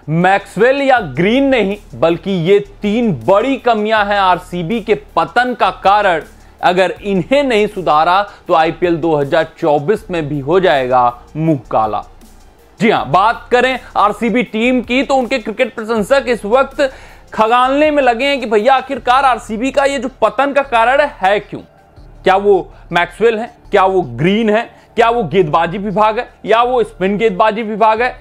Maxwell या green नहीं, बल्कि ये 3 बड़ी कमियां हैं आरसीबी के पतन का कारण। अगर इन्हें नहीं सुधारा तो आईपीएल 2024 में भी हो जाएगा मुंह काला। जी हां, बात करें आरसीबी टीम की तो उनके क्रिकेट प्रशंसक इस वक्त खगालने में लगे हैं कि भैया आखिरकार आरसीबी का ये जो पतन का कारण है क्यों? क्या वो मैक्सवेल है, क्या वो ग्रीन है, क्या वो गेंदबाजी विभाग है, या वो स्पिन गेंदबाजी विभाग है?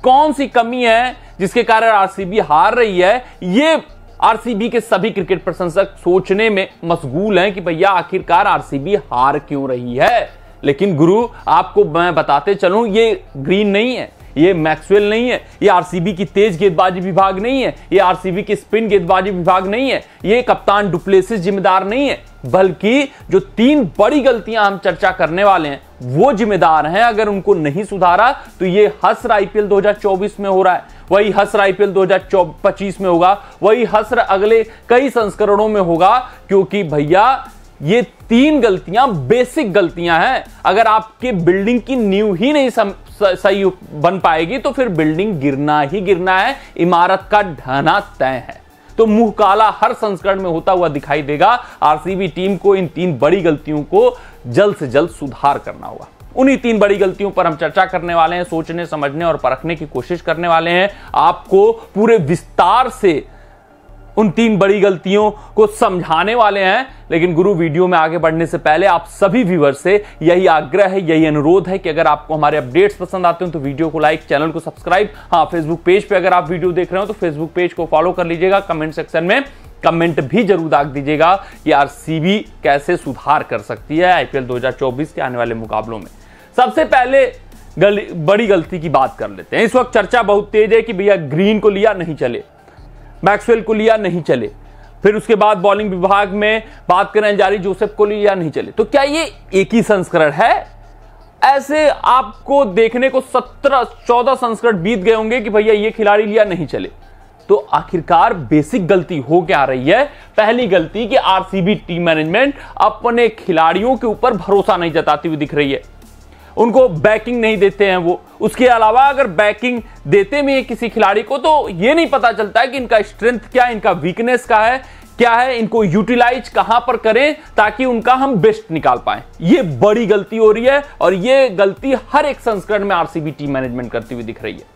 कौन सी कमी है जिसके कारण आरसीबी हार रही है? ये आरसीबी के सभी क्रिकेट प्रशंसक सोचने में मशगूल हैं कि भैया आखिरकार आरसीबी हार क्यों रही है। लेकिन गुरु, आपको मैं बताते चलूं, ये ग्रीन नहीं है, ये मैक्सवेल नहीं है, ये आरसीबी की तेज गेंदबाजी विभाग नहीं है, ये आरसीबी की स्पिन गेंदबाजी विभाग नहीं है, ये कप्तान डुप्लेसिस जिम्मेदार नहीं है, बल्कि जो 3 बड़ी गलतियां हम चर्चा करने वाले हैं वो जिम्मेदार हैं। अगर उनको नहीं सुधारा तो ये हसर आईपीएल 2024 में हो रहा है, वही हसर आईपीएल 2025 में होगा, वही हसर अगले कई संस्करणों में होगा, क्योंकि भैया ये 3 गलतियां बेसिक गलतियां हैं। अगर आपके बिल्डिंग की नींव ही नहीं सही बन पाएगी तो फिर बिल्डिंग गिरना ही गिरना है, इमारत का ढहना तय है। तो मुंह काला हर संस्करण में होता हुआ दिखाई देगा। आरसीबी टीम को इन 3 बड़ी गलतियों को जल्द से जल्द सुधार करना होगा। उन्हीं 3 बड़ी गलतियों पर हम चर्चा करने वाले हैं, सोचने समझने और परखने की कोशिश करने वाले हैं। आपको पूरे विस्तार से उन 3 बड़ी गलतियों को समझाने वाले हैं। लेकिन गुरु, वीडियो में आगे बढ़ने से पहले आप सभी व्यूअर्स से यही आग्रह है, यही अनुरोध है कि अगर आपको हमारे अपडेट्स पसंद आते हैं तो वीडियो को लाइक, चैनल को सब्सक्राइब, हाँ फेसबुक पेज पे अगर आप वीडियो देख रहे हो तो फेसबुक पेज को फॉलो कर लीजिएगा। कमेंट सेक्शन में कमेंट भी जरूर दाग दीजिएगा कि आरसीबी कैसे सुधार कर सकती है आईपीएल 2024 के आने वाले मुकाबलों में। सबसे पहले बड़ी गलती की बात कर लेते हैं। इस वक्त चर्चा बहुत तेज है कि भैया ग्रीन को लिया नहीं चले, मैक्सवेल को लिया नहीं चले, फिर उसके बाद बॉलिंग विभाग में बात करें जारी जोसेफ को लिया नहीं चले। तो क्या ये एक ही संस्करण है? ऐसे आपको देखने को 17-14 संस्करण बीत गए होंगे कि भैया ये खिलाड़ी लिया नहीं चले। तो आखिरकार बेसिक गलती हो क्या रही है? पहली गलती कि आरसीबी टीम मैनेजमेंट अपने खिलाड़ियों के ऊपर भरोसा नहीं जताती हुई दिख रही है, उनको बैकिंग नहीं देते हैं वो। उसके अलावा अगर बैकिंग देते भी हैं किसी खिलाड़ी को तो ये नहीं पता चलता है कि इनका स्ट्रेंथ क्या है, इनका वीकनेस क्या है, इनको यूटिलाइज कहां पर करें ताकि उनका हम बेस्ट निकाल पाए। ये बड़ी गलती हो रही है और ये गलती हर एक संस्करण में आरसीबी टीम मैनेजमेंट करती हुई दिख रही है।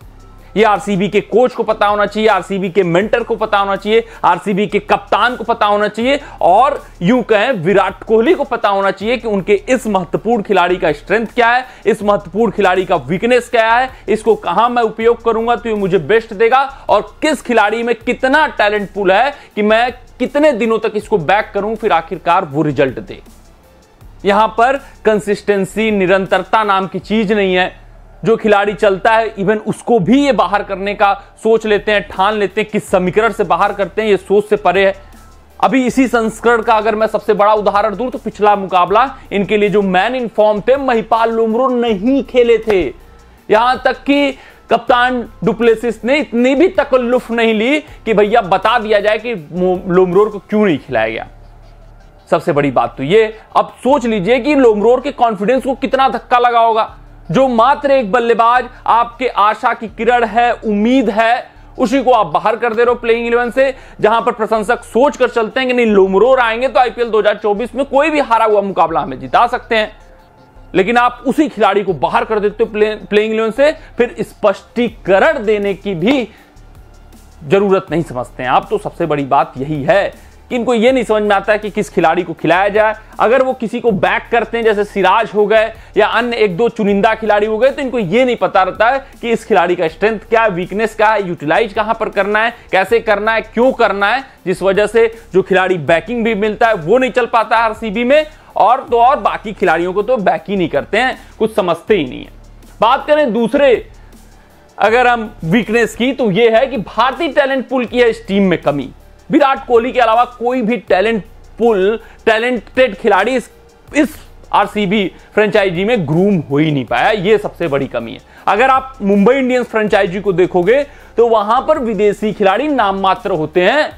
ये आरसीबी के कोच को पता होना चाहिए, आरसीबी के मेंटर को पता होना चाहिए, आरसीबी के कप्तान को पता होना चाहिए, और यूं कहें विराट कोहली को पता होना चाहिए कि उनके इस महत्वपूर्ण खिलाड़ी का स्ट्रेंथ क्या है, इस महत्वपूर्ण खिलाड़ी का वीकनेस क्या है, इसको कहां मैं उपयोग करूंगा तो ये मुझे बेस्ट देगा, और किस खिलाड़ी में कितना टैलेंट पूल है कि मैं कितने दिनों तक इसको बैक करूं फिर आखिरकार वो रिजल्ट दे। यहां पर कंसिस्टेंसी, निरंतरता नाम की चीज नहीं है। जो खिलाड़ी चलता है इवन उसको भी ये बाहर करने का सोच लेते हैं, ठान लेते हैं, किस समीकरण से बाहर करते हैं ये सोच से परे है। अभी इसी संस्करण का अगर मैं सबसे बड़ा उदाहरण दूं तो पिछला मुकाबला इनके लिए जो मैन इन फॉर्म थे महिपाल लोमरो नहीं खेले थे। यहां तक कि कप्तान डुप्लेसिस ने इतनी भी तकल्लुफ नहीं ली कि भैया बता दिया जाए कि लोमरोर को क्यों नहीं खिलाया गया। सबसे बड़ी बात तो ये, अब सोच लीजिए कि लोमरोर के कॉन्फिडेंस को कितना धक्का लगा होगा। जो मात्र एक बल्लेबाज आपके आशा की किरण है, उम्मीद है, उसी को आप बाहर कर दे रहे हो प्लेइंग 11 से, जहां पर प्रशंसक सोच कर चलते हैं कि नहीं लोमरोर आएंगे तो आईपीएल 2024 में कोई भी हारा हुआ मुकाबला हमें जिता सकते हैं, लेकिन आप उसी खिलाड़ी को बाहर कर देते हो प्लेइंग 11 से। फिर स्पष्टीकरण देने की भी जरूरत नहीं समझते हैं आप। तो सबसे बड़ी बात यही है कि इनको ये नहीं समझ में आता है कि किस खिलाड़ी को खिलाया जाए। अगर वो किसी को बैक करते हैं, जैसे सिराज हो गए या अन्य 1-2 चुनिंदा खिलाड़ी हो गए, तो इनको ये नहीं पता रहता है कि इस खिलाड़ी का स्ट्रेंथ क्या है, वीकनेस क्या है, यूटिलाइज कहां पर करना है, कैसे करना है, क्यों करना है, जिस वजह से जो खिलाड़ी बैकिंग भी मिलता है वो नहीं चल पाता है आरसीबी में, और तो और बाकी खिलाड़ियों को तो बैक ही नहीं करते हैं, कुछ समझते ही नहीं है। बात करें दूसरे अगर हम वीकनेस की, तो यह है कि भारतीय टैलेंट पूल की है इस टीम में कमी। विराट कोहली के अलावा कोई भी टैलेंटेड खिलाड़ी इस आरसीबी फ्रेंचाइजी में ग्रूम हो ही नहीं पाया। यह सबसे बड़ी कमी है। अगर आप मुंबई इंडियंस फ्रेंचाइजी को देखोगे तो वहां पर विदेशी खिलाड़ी नाम मात्र होते हैं,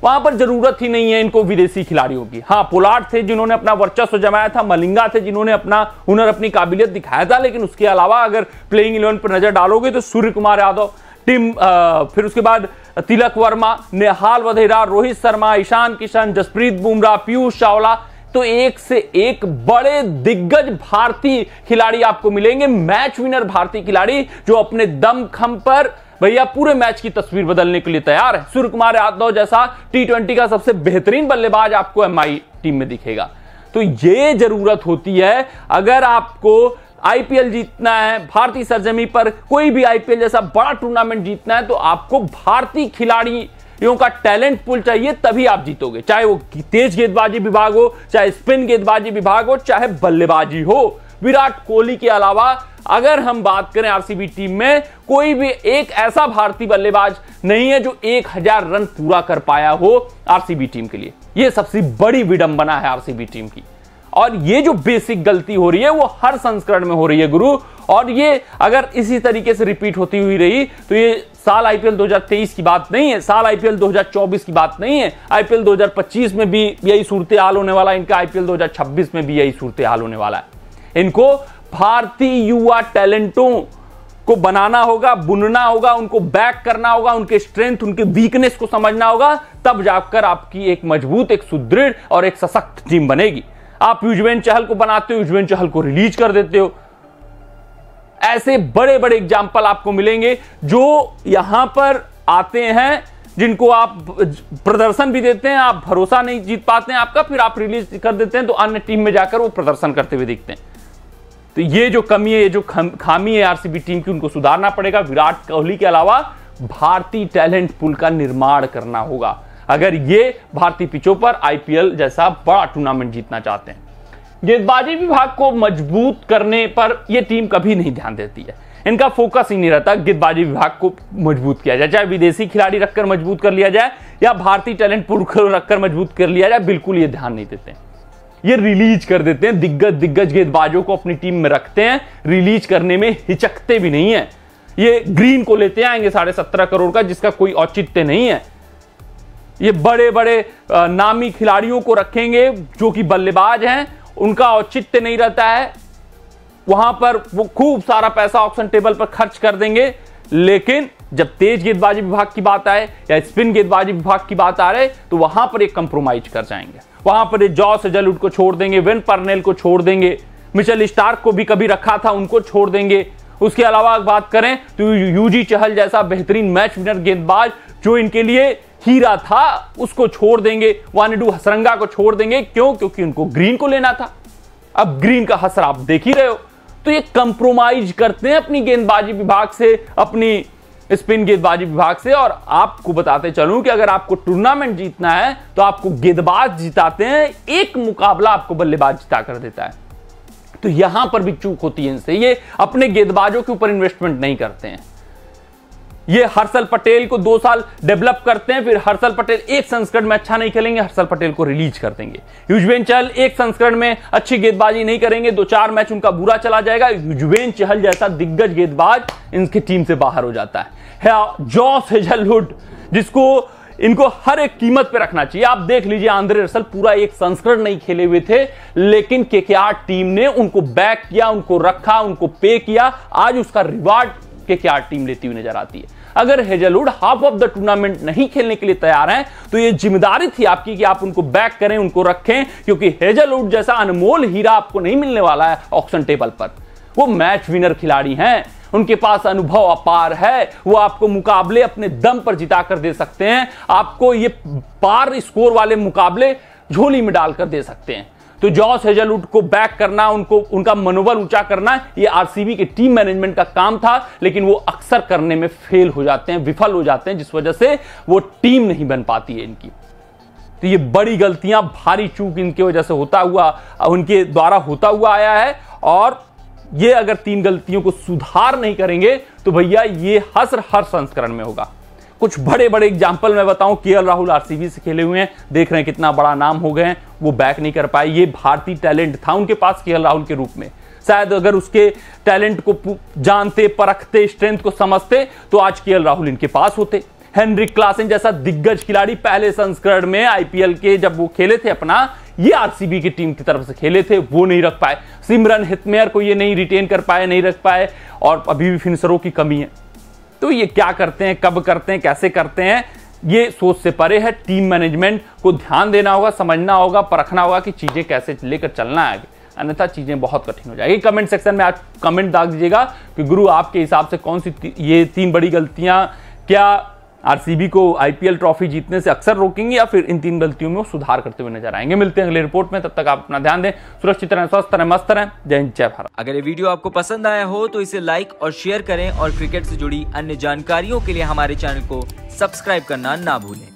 वहां पर जरूरत ही नहीं है इनको विदेशी खिलाड़ियों की। हाँ, पोलार्ड थे जिन्होंने अपना वर्चस्व जमाया था, मलिंगा थे जिन्होंने अपना हुनर, अपनी काबिलियत दिखाया था, लेकिन उसके अलावा अगर प्लेइंग 11 पर नजर डालोगे तो सूर्य कुमार यादव, फिर उसके बाद तिलक वर्मा, नेहाल वधेरा, रोहित शर्मा, ईशान किशन, जसप्रीत बुमराह, पीयूष चावला। तो एक से एक बड़े दिग्गज भारतीय खिलाड़ी आपको मिलेंगे, मैच विनर भारतीय खिलाड़ी जो अपने दम खम पर भैया पूरे मैच की तस्वीर बदलने के लिए तैयार है। सूर्य कुमार यादव जैसा T20 का सबसे बेहतरीन बल्लेबाज आपको MI टीम में दिखेगा। तो ये जरूरत होती है अगर आपको IPL जीतना है, भारतीय सरजमी पर कोई भी IPL जैसा बड़ा टूर्नामेंट जीतना है, तो आपको भारतीय खिलाड़ियों का टैलेंट पूल चाहिए, तभी आप जीतोगे। चाहे वो तेज गेंदबाजी विभाग हो, चाहे स्पिन गेंदबाजी विभाग हो, चाहे बल्लेबाजी हो। विराट कोहली के अलावा अगर हम बात करें आरसीबी टीम में, कोई भी एक ऐसा भारतीय बल्लेबाज नहीं है जो 1000 रन पूरा कर पाया हो आरसीबी टीम के लिए। यह सबसे बड़ी विडंबना है आरसीबी टीम की। और ये जो बेसिक गलती हो रही है वो हर संस्करण में हो रही है गुरु, और ये अगर इसी तरीके से रिपीट होती हुई रही तो ये साल IPL 2023 की बात नहीं है, साल IPL 2024 की बात नहीं है। IPL 2025 में भी यही सूरत हाल होने वाला है, इनका IPL 2026 में भी यही सूरत हाल होने वाला है। इनको भारतीय युवा टैलेंटों को बनाना होगा, बुनना होगा, उनको बैक करना होगा, उनके स्ट्रेंथ, उनके वीकनेस को समझना होगा, तब जाकर आपकी एक मजबूत, एक सुदृढ़ और एक सशक्त टीम बनेगी। आप युजवेंद्र चहल को बनाते हो, युजवेंद्र चहल को रिलीज कर देते हो। ऐसे बड़े बड़े एग्जाम्पल आपको मिलेंगे जो यहां पर आते हैं, जिनको आप प्रदर्शन भी देते हैं, आप भरोसा नहीं जीत पाते हैं आपका, फिर आप रिलीज कर देते हैं तो अन्य टीम में जाकर वो प्रदर्शन करते हुए दिखते हैं। तो ये जो कमी है, ये जो खामी है आरसीबी टीम की, उनको सुधारना पड़ेगा। विराट कोहली के अलावा भारतीय टैलेंट पूल का निर्माण करना होगा अगर ये भारतीय पिचों पर IPL जैसा बड़ा टूर्नामेंट जीतना चाहते हैं। गेंदबाजी विभाग को मजबूत करने पर यह टीम कभी नहीं ध्यान देती है, इनका फोकस ही नहीं रहता गेंदबाजी विभाग को मजबूत किया जाए, चाहे विदेशी खिलाड़ी रखकर मजबूत कर लिया जाए या भारतीय टैलेंट पूल को रखकर मजबूत कर लिया जाए, बिल्कुल ये ध्यान नहीं देते। ये रिलीज कर देते हैं, दिग्गज गेंदबाजों को अपनी टीम में रखते हैं, रिलीज करने में हिचकते भी नहीं है। ये ग्रीन को लेते आएंगे 17.5 करोड़ का, जिसका कोई औचित्य नहीं है। ये बड़े बड़े नामी खिलाड़ियों को रखेंगे जो कि बल्लेबाज हैं, उनका औचित्य नहीं रहता है, वहां पर वो खूब सारा पैसा ऑक्शन टेबल पर खर्च कर देंगे, लेकिन जब तेज गेंदबाजी विभाग की बात आए या स्पिन गेंदबाजी विभाग की बात आ रहे तो वहां पर एक कंप्रोमाइज कर जाएंगे, वहां पर जॉस हेजलवुड को छोड़ देंगे, वेन पर्नेल को छोड़ देंगे, मिचेल स्टार्क को भी कभी रखा था उनको छोड़ देंगे। उसके अलावा बात करें तो युजी चहल जैसा बेहतरीन मैच विनर गेंदबाज जो इनके लिए हीरा था, उसको छोड़ देंगे, वानिडू हसरंगा को छोड़ देंगे। क्यों? क्योंकि उनको ग्रीन को लेना था। अब ग्रीन का हसर आप देख ही रहे हो। तो ये कंप्रोमाइज करते हैं अपनी गेंदबाजी विभाग से, अपनी स्पिन गेंदबाजी विभाग से। और आपको बताते चलूं कि अगर आपको टूर्नामेंट जीतना है तो आपको गेंदबाज जिताते हैं, एक मुकाबला आपको बल्लेबाज जिता कर देता है। तो यहां पर भी चूक होती है इनसे, ये अपने गेंदबाजों के ऊपर इन्वेस्टमेंट नहीं करते हैं। ये हर्षल पटेल को 2 साल डेवलप करते हैं, फिर हर्षल पटेल एक संस्करण में अच्छा नहीं खेलेंगे, हर्षल पटेल को रिलीज कर देंगे। युजवेंद्र चहल एक संस्करण में अच्छी गेंदबाजी नहीं करेंगे, 2-4 मैच उनका बुरा चला जाएगा, युजवेंद्र चहल जैसा दिग्गज गेंदबाज इनकी टीम से बाहर हो जाता है। जॉस हेजलवुड जिसको इनको हर एक कीमत पे रखना चाहिए। आप देख लीजिए, आंद्रे रसल पूरा एक संस्करण नहीं खेले हुए थे, लेकिन केकेआर टीम ने उनको बैक किया, उनको रखा, उनको पे किया। आज उसका रिवार्ड केकेआर टीम लेती हुई नजर आती है। अगर Hazlewood half of the tournament नहीं खेलने के लिए तैयार हैं तो ये जिम्मेदारी थी आपकी कि आप उनको बैक करें, उनको रखें, क्योंकि हेजलवुड जैसा अनमोल हीरा आपको नहीं मिलने वाला है ऑक्शन टेबल पर। वो मैच विनर खिलाड़ी हैं, उनके पास अनुभव अपार है, वो आपको मुकाबले अपने दम पर जिता कर दे सकते हैं, आपको ये पार स्कोर वाले मुकाबले झोली में डालकर दे सकते हैं। तो जॉस हेजलवुड को बैक करना, उनका मनोबल ऊंचा करना, ये आरसीबी के टीम मैनेजमेंट का काम था, लेकिन वो अक्सर करने में फेल हो जाते हैं, विफल हो जाते हैं, जिस वजह से वो टीम नहीं बन पाती है इनकी। तो ये बड़ी गलतियां, भारी चूक इनकी वजह से उनके द्वारा होता हुआ आया है। और ये अगर 3 गलतियों को सुधार नहीं करेंगे तो भैया ये हसर हर संस्करण में होगा। कुछ बड़े बड़े एग्जाम्पल मैं बताऊं, केएल राहुल आरसीबी से खेले हुए हैं, देख रहे हैं कितना बड़ा नाम हो गए हैं, वो बैक नहीं कर पाए। ये भारतीय टैलेंट था उनके पास केएल राहुल के रूप में, शायद अगर उसके टैलेंट को जानते, परखते, स्ट्रेंथ को समझते तो आज केएल राहुल इनके पास होते। हेनरिक क्लासेन जैसा दिग्गज खिलाड़ी पहले संस्करण में आईपीएल के जब वो खेले थे अपना, ये आरसीबी की टीम की तरफ से खेले थे, वो नहीं रख पाए। सिमरन हेटमेयर को ये नहीं रिटेन कर पाए, नहीं रख पाए, और अभी भी फिनिशरों की कमी है। तो ये क्या करते हैं, कब करते हैं, कैसे करते हैं, ये सोच से परे है। टीम मैनेजमेंट को ध्यान देना होगा, समझना होगा, परखना होगा कि चीजें कैसे लेकर चलना है आगे, अन्यथा चीजें बहुत कठिन हो जाएगी। कमेंट सेक्शन में आज कमेंट डाल दीजिएगा कि गुरु आपके हिसाब से कौन सी ये 3 बड़ी गलतियां क्या आरसीबी को आईपीएल ट्रॉफी जीतने से अक्सर रोकेंगे या फिर इन 3 गलतियों में वो सुधार करते हुए नजर आएंगे। मिलते हैं अगले रिपोर्ट में, तब तक आप अपना ध्यान दें, सुरक्षित रहें, स्वस्थ रहें, मस्त रहें। जय हिंद, जय भारत। अगर ये वीडियो आपको पसंद आया हो तो इसे लाइक और शेयर करें और क्रिकेट से जुड़ी अन्य जानकारियों के लिए हमारे चैनल को सब्सक्राइब करना ना भूलें।